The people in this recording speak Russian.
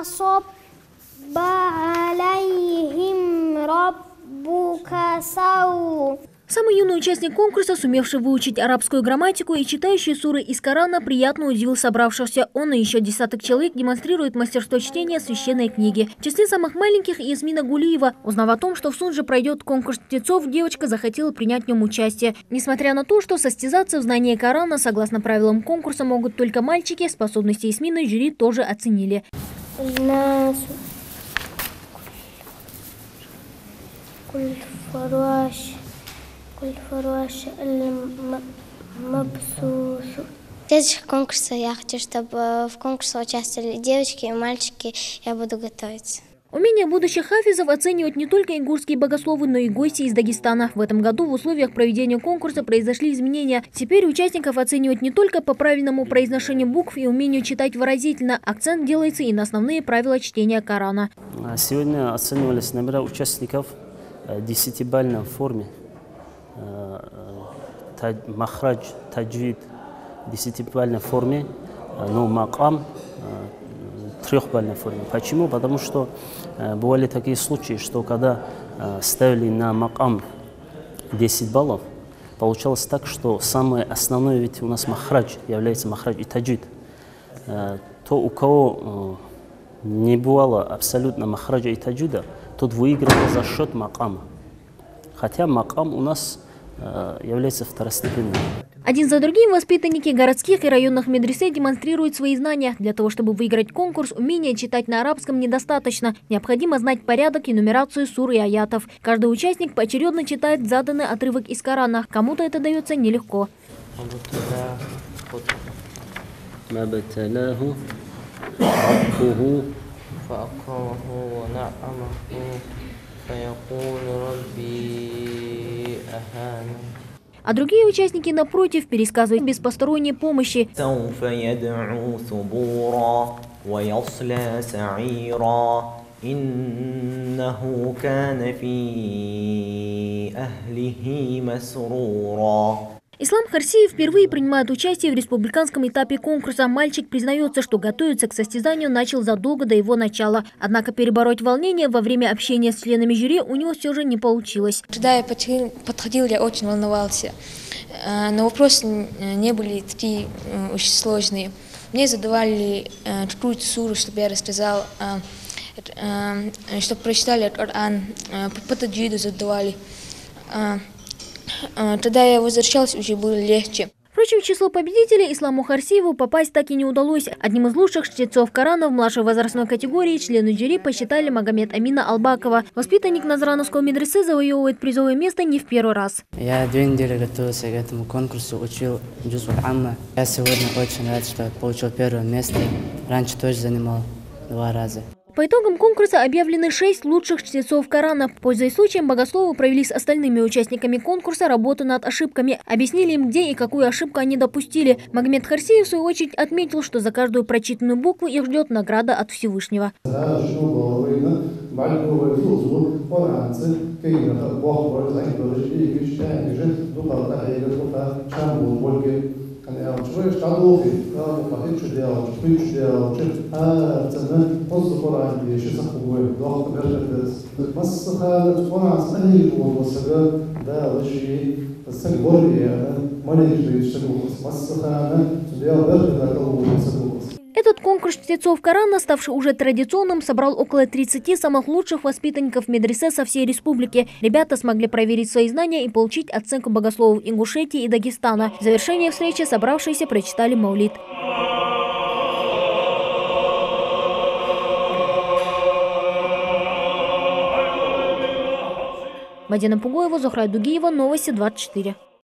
صب عليهم ربك سوط. Самый юный участник конкурса, сумевший выучить арабскую грамматику и читающий суры из Корана, приятно удивил собравшихся. Он и еще десяток человек демонстрируют мастерство чтения священной книги. В числе самых маленьких Ясмина Гулиева. Узнав о том, что в Сунже пройдет конкурс чтецов, девочка захотела принять в нем участие. Несмотря на то, что состязаться в знании Корана, согласно правилам конкурса, могут только мальчики, способности Ясмины жюри тоже оценили. Следующих конкурсов я хочу, чтобы в конкурсе участвовали девочки и мальчики. Я буду готовиться. Умение будущих хафизов оценивают не только ингушские богословы, но и гости из Дагестана. В этом году в условиях проведения конкурса произошли изменения. Теперь участников оценивают не только по правильному произношению букв и умению читать выразительно. Акцент делается и на основные правила чтения Корана. Сегодня оценивались номера участников в 10-бальной форме. Махрадж, таджвид в 10-бальной форме, но макам в 3-бальной форме. Почему? Потому что бывали такие случаи, что когда ставили на макам 10 баллов, получалось так, что самое основное, ведь у нас махрадж является махрадж и таджвид. То, у кого не бывало абсолютно махраджа и таджвида, тот выигрывал за счет макама. Хотя макам у нас является второстепенным. Один за другим воспитанники городских и районных медресе демонстрируют свои знания. Для того, чтобы выиграть конкурс, умение читать на арабском недостаточно. Необходимо знать порядок и нумерацию сур и аятов. Каждый участник поочередно читает заданный отрывок из Корана. Кому-то это дается нелегко. А другие участники, напротив, пересказывают без посторонней помощи. Ислам Харсиев впервые принимает участие в республиканском этапе конкурса. Мальчик признается, что готовиться к состязанию начал задолго до его начала. Однако перебороть волнение во время общения с членами жюри у него все же не получилось. Когда я подходил, я очень волновался. Но вопросы не были такие очень сложные. Мне задавали какую-то суру, чтобы я рассказал, чтобы прочитали Коран, по таджвиду задавали. Тогда я возвращался, уже было легче. Впрочем, в число победителей Исламу Харсиеву попасть так и не удалось. Одним из лучших чтецов Корана в младшей возрастной категории члены жюри посчитали Магомед Амина Албакова. Воспитанник Назрановского медресе завоевывает призовое место не в первый раз. Я 2 недели готовился к этому конкурсу, учил джуз аль-амма. Я сегодня очень рад, что получил первое место. Раньше тоже занимал 2 раза. По итогам конкурса объявлены 6 лучших чтецов Корана. Пользуясь случаем, богословы провели с остальными участниками конкурса работу над ошибками. Объяснили им, где и какую ошибку они допустили. Магомед Харсиев, в свою очередь, отметил, что за каждую прочитанную букву их ждет награда от Всевышнего. Этот конкурс чтецов Корана, ставший уже традиционным, собрал около 30 самых лучших воспитанников медресе со всей республики. Ребята смогли проверить свои знания и получить оценку богословов Ингушетии и Дагестана. В завершение встречи собравшиеся прочитали маулид. Мадина Пугоева, Зухра Дугиева, Новости 24.